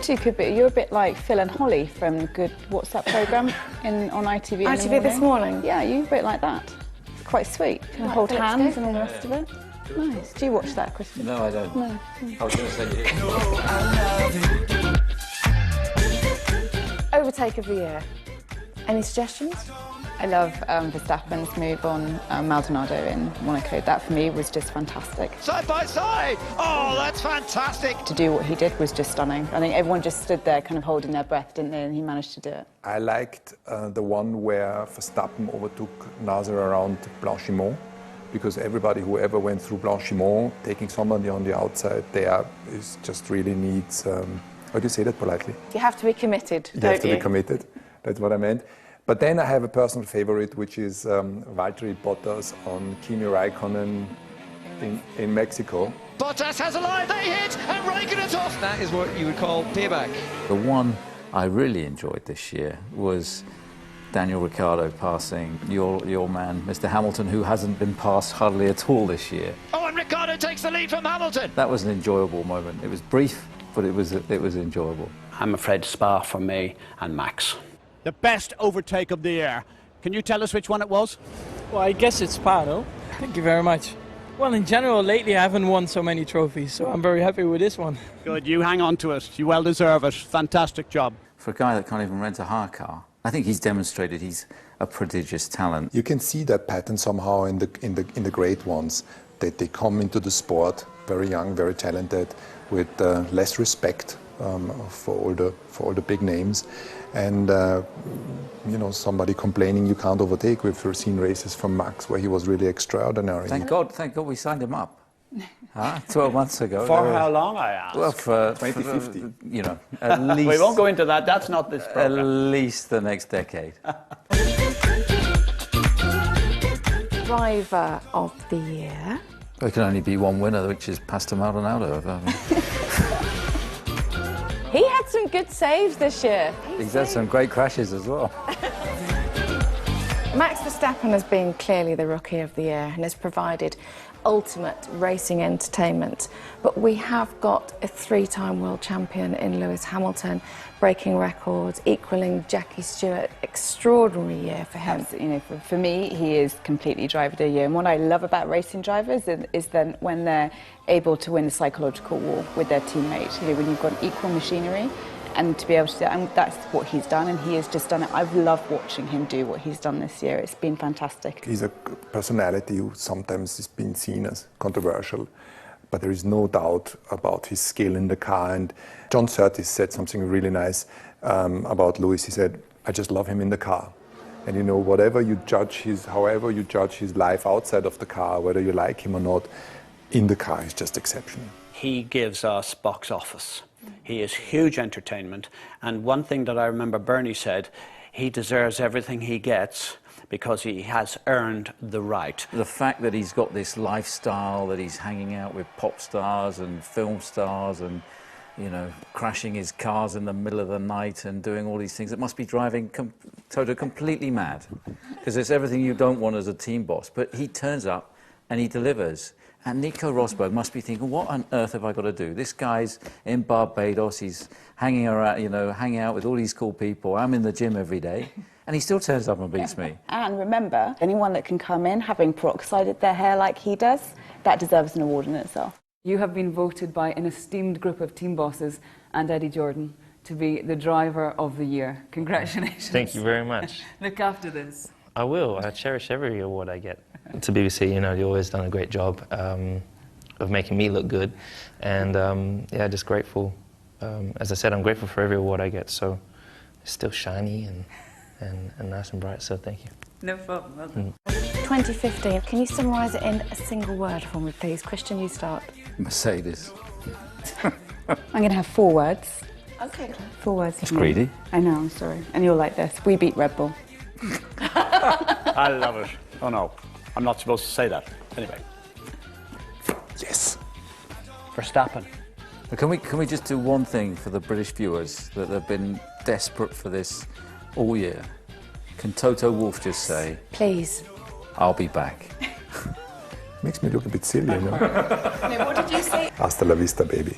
two could be. You're a bit like Phil and Holly from Good. What's that programme on ITV? ITV this morning. Yeah, you're a bit like that. Quite sweet. Kind of hold hands and all the rest of it. Nice. Do you watch that, Christian? No, I don't. No. I was going to say you. Overtake of the year. Any suggestions? I love Verstappen's move on Maldonado in Monaco. That for me was just fantastic. Side by side! Oh, that's fantastic! To do what he did was just stunning. I think everyone just stood there kind of holding their breath, didn't they? And he managed to do it. I liked the one where Verstappen overtook Nasser around Blanchimont, because everybody who ever went through Blanchimont, taking somebody on the outside there is just really needs, how do you say that politely? You have to be committed, You have to be committed, that's what I meant. But then I have a personal favorite, which is Valtteri Bottas on Kimi Raikkonen in Mexico. Bottas has a line, they hit, and Raikkonen's off! That is what you would call payback. The one I really enjoyed this year was Daniel Ricciardo passing your man, Mr. Hamilton, who hasn't been passed hardly at all this year. Oh, and Ricciardo takes the lead from Hamilton! That was an enjoyable moment. It was brief, but it was enjoyable. I'm afraid Spa for me and Max. The best overtake of the year. Can you tell us which one it was? Well, I guess it's Spa, no? Thank you very much. Well, in general, lately I haven't won so many trophies, so I'm very happy with this one. Good, you hang on to it. You well deserve it. Fantastic job. For a guy that can't even rent a hire car, I think he's demonstrated he's a prodigious talent. You can see that pattern somehow in the great ones, that they come into the sport very young, very talented, with less respect for all the big names, and you know, somebody complaining you can't overtake. We've seen races from Max where he was really extraordinary. Thank God we signed him up. 12 months ago. For how long, I asked? Well, for 2050. You know, at least. We won't go into that. That's not this program. At least the next decade. Driver of the year. There can only be one winner, which is Pastor Maldonado. He had some good saves this year. He's had some great crashes as well. Max Verstappen has been clearly the Rookie of the Year and has provided ultimate racing entertainment. But we have got a three-time world champion in Lewis Hamilton, breaking records, equalling Jackie Stewart. Extraordinary year for him. You know, for me, he is completely driver of the year. And what I love about racing drivers is then when they're able to win the psychological war with their teammate. You know, when you've got equal machinery, and to be able to do, and that's what he's done, and he has just done it. I've loved watching him do what he's done this year. It's been fantastic. He's a personality who sometimes has been seen as controversial, but there is no doubt about his skill in the car. And John Surtees said something really nice about Lewis. He said, "I just love him in the car." And you know, however you judge his life outside of the car, whether you like him or not, in the car he's just exceptional. He gives us box office. He is huge entertainment. And one thing that I remember Bernie said, he deserves everything he gets because he has earned the right. The fact that he's got this lifestyle, that he's hanging out with pop stars and film stars and, you know, crashing his cars in the middle of the night and doing all these things, it must be driving Toto completely mad. Because it's everything you don't want as a team boss. But he turns up and he delivers. And Nico Rosberg must be thinking, what on earth have I got to do? This guy's in Barbados, he's hanging around, you know, hanging out with all these cool people. I'm in the gym every day, and he still turns up and beats me. And remember, anyone that can come in having peroxided their hair like he does, that deserves an award in itself. You have been voted by an esteemed group of team bosses and Eddie Jordan to be the driver of the year. Congratulations. Thank you very much. Look after this. I will. I cherish every award I get. To BBC, you know, you've always done a great job of making me look good, and yeah, just grateful. As I said, I'm grateful for every award I get. So it's still shiny and nice and bright. So thank you. No problem. Well done. 2015. Can you summarise it in a single word for me, please? Christian, you start. Mercedes. I'm going to have 4 words. Okay. 4 words. That's greedy. I know, I'm sorry. And you're like this. We beat Red Bull. I love it. Oh no, I'm not supposed to say that. Anyway. Yes. Verstappen. Can we just do one thing for the British viewers that have been desperate for this all year? Can Toto Wolff just say, please, I'll be back? Makes me look a bit silly, you know. No, what did you say? Hasta la vista, baby.